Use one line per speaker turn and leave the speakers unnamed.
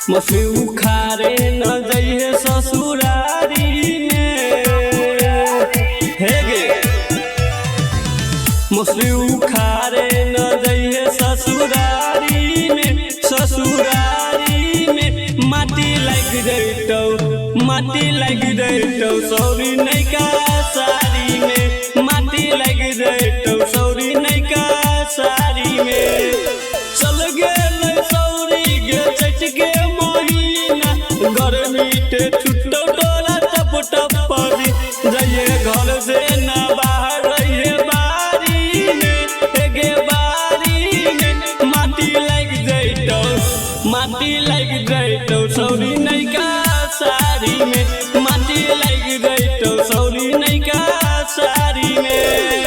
मछली उखारे न जाइए ससुरारी में। हे गे मछली उखारे न जाइए ससुरारी में। ससुरारी में माटी लग जैतौ, माटी लग जैतौ सौरी नैका साड़ी में। माटी लग जैतौ सौरी नैका साड़ी में। चल गेल सौरी गे चट गे महीना, गर्मी ते छुट्टो टोला टप टप पड़ी जाइए घर से न बाहर रहिए बारी में। गे बारी में माटी लग जैतौ, माटी लग जैतौ सौरी नैका साड़ी में। माटी लग जैतौ सौरी नैका साड़ी में।